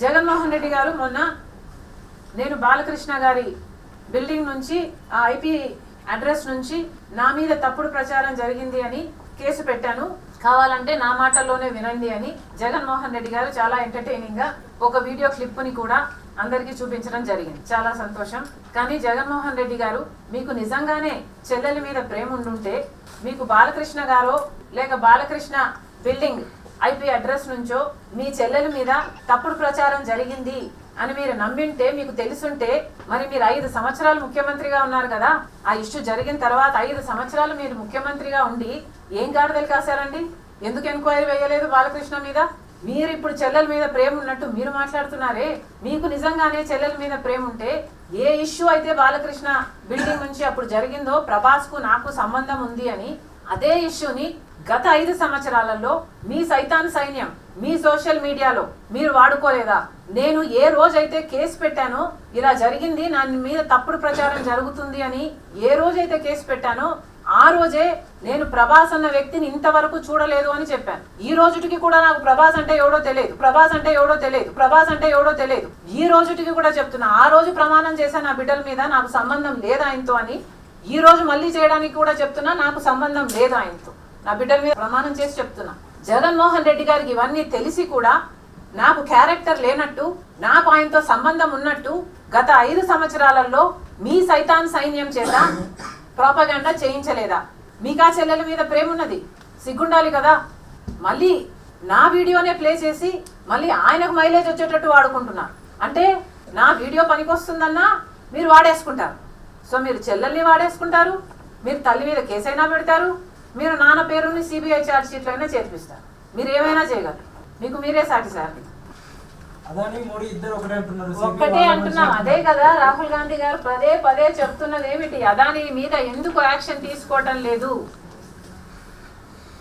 జగన్మోహన్ రెడ్డి గారు మొన్న నేను బాలకృష్ణ గారి బిల్డింగ్ నుంచి ఆ ఐపీ అడ్రస్ నుంచి నా మీద తప్పుడు ప్రచారం జరిగింది అని కేసు పెట్టాను, కావాలంటే నా మాటల్లోనే వినండి అని జగన్మోహన్ రెడ్డి గారు చాలా ఎంటర్టైనింగ్ గా ఒక వీడియో క్లిప్ని కూడా అందరికీ చూపించడం జరిగింది. చాలా సంతోషం. కానీ జగన్మోహన్ రెడ్డి గారు మీకు నిజంగానే చెల్లెల మీద ప్రేమ ఉండుంటే మీకు బాలకృష్ణ గారో లేక బాలకృష్ణ బిల్డింగ్ ఐపీ అడ్రస్ నుంచో మీ చెల్లెల మీద తప్పుడు ప్రచారం జరిగింది అని మీరు నమ్మింటే, మీకు తెలుసుంటే, మరి మీరు 5 సంవత్సరాలు ముఖ్యమంత్రిగా ఉన్నారు కదా, ఆ ఇష్యూ జరిగిన తర్వాత 5 సంవత్సరాలు మీరు ముఖ్యమంత్రిగా ఉండి ఏం గాడిదలు కాశారండి? ఎందుకు ఎంక్వైరీ వేయలేదు బాలకృష్ణ మీద? మీరు ఇప్పుడు చెల్లెల మీద ప్రేమ ఉన్నట్టు మీరు మాట్లాడుతున్నారే. మీకు నిజంగానే చెల్లెల మీద ప్రేమ ఉంటే ఏ ఇష్యూ అయితే బాలకృష్ణ బిల్డింగ్ నుంచి అప్పుడు జరిగిందో ప్రభాస్కు నాకు సంబంధం ఉంది అని, అదే ఇష్యూని గత 5 సంవత్సరాలలో మీ సైతాన్ సైన్యం మీ సోషల్ మీడియాలో మీరు వాడుకోలేదా? నేను ఏ రోజైతే కేసు పెట్టానో ఇలా జరిగింది, నా మీద తప్పుడు ప్రచారం జరుగుతుంది అని ఏ రోజైతే కేసు పెట్టానో ఆ రోజే నేను ప్రభాస్ అన్న వ్యక్తిని ఇంతవరకు చూడలేదు అని చెప్పాను. ఈ రోజుటికి కూడా నాకు ప్రభాస్ అంటే ఎవడో తెలియదు, ప్రభాస్ అంటే ఎవడో తెలియదు, ప్రభాస్ అంటే ఎవడో తెలియదు. ఈ రోజుటికి కూడా చెప్తున్నా, ఆ రోజు ప్రమాణం చేశాను నా బిడ్డల మీద నాకు సంబంధం లేదు ఆయనతో అని. ఈ రోజు మళ్ళీ చేయడానికి కూడా చెప్తున్నా, నాకు సంబంధం లేదు ఆయనతో. నా బిడ్డల మీద ప్రమాణం చేసి చెప్తున్నా. జగన్మోహన్ రెడ్డి గారికి ఇవన్నీ తెలిసి కూడా నాకు క్యారెక్టర్ లేనట్టు, నాకు ఆయనతో సంబంధం ఉన్నట్టు గత 5 సంవత్సరాలలో మీ సైతాన్ సైన్యం చేత ప్రోపగండా చేయించలేదా? మీకా చెల్లెల మీద ప్రేమ ఉన్నది, సిగ్గుండాలి కదా. మళ్ళీ నా వీడియోనే ప్లే చేసి మళ్ళీ ఆయనకు మైలేజ్ వచ్చేటట్టు వాడుకుంటున్నారు. అంటే నా వీడియో పనికొస్తుందన్నా మీరు వాడేసుకుంటారు. సో మీరు చెల్లెల్ని వాడేసుకుంటారు, మీరు తల్లి మీద కేసైనా పెడతారు, మీరు నాన్న పేరుని సిబిఐ ఛార్జ్ షీట్లో అయినా చేర్పిస్తారు. మీరు ఏమైనా చేయగలరు, మీకు మీరే సాటిసారు. ఒక్కటే అంటున్నాం, అదే కదా రాహుల్ గాంధీ గారు పదే పదే చెప్తున్నది ఏమిటి? అదానీ మీద ఎందుకు యాక్షన్ తీసుకోవటం లేదు?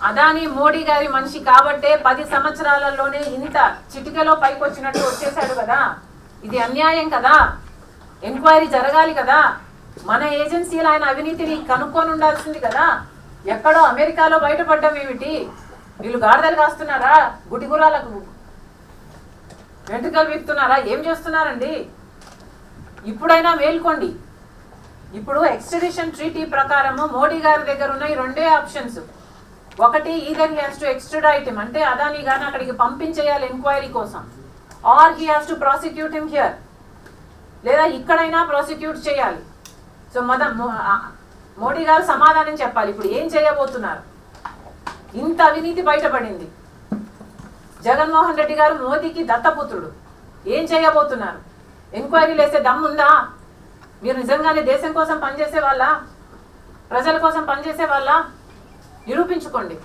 అదానీ మోడీ గారి మనిషి కాబట్టే 10 సంవత్సరాలలోనే ఇంత చిటికలో పైకి వచ్చినట్టు వచ్చేసాడు కదా. ఇది అన్యాయం కదా, ఎంక్వైరీ జరగాలి కదా. మన ఏజెన్సీలు ఆయన అవినీతిని కనుక్కొని ఉండాల్సింది కదా. ఎక్కడో అమెరికాలో బయటపడ్డం ఏమిటి? వీళ్ళు గాడిదలు కాస్తున్నారా? గుడిగురాలకు వెంట్రుకలు వీపుతున్నారా? ఏం చేస్తున్నారండి? ఇప్పుడైనా మేల్కోండి. ఇప్పుడు ఎక్స్ట్రడిషన్ ట్రీటీ ప్రకారము మోడీ గారి దగ్గర ఉన్న ఈ 2 ఆప్షన్స్. ఒకటి, either he has to extradite him, అంటే అదానీ గారిని అక్కడికి పంపించేయాలి ఎంక్వైరీ కోసం, or he has to prosecute him here, లేదా ఇక్కడైనా ప్రాసిక్యూట్ చేయాలి. సో మోడీ గారు సమాధానం చెప్పాలి. ఇప్పుడు ఏం చేయబోతున్నారు? ఇంత అవినీతి బయటపడింది. జగన్మోహన్ రెడ్డి గారు మోదీకి దత్తపుత్రుడు. ఏం చేయబోతున్నారు? ఎంక్వైరీలు వేసే దమ్ముందా? మీరు నిజంగానే దేశం కోసం పనిచేసే వాళ్ళ, ప్రజల కోసం పనిచేసే వాళ్ళ? నిరూపించుకోండి.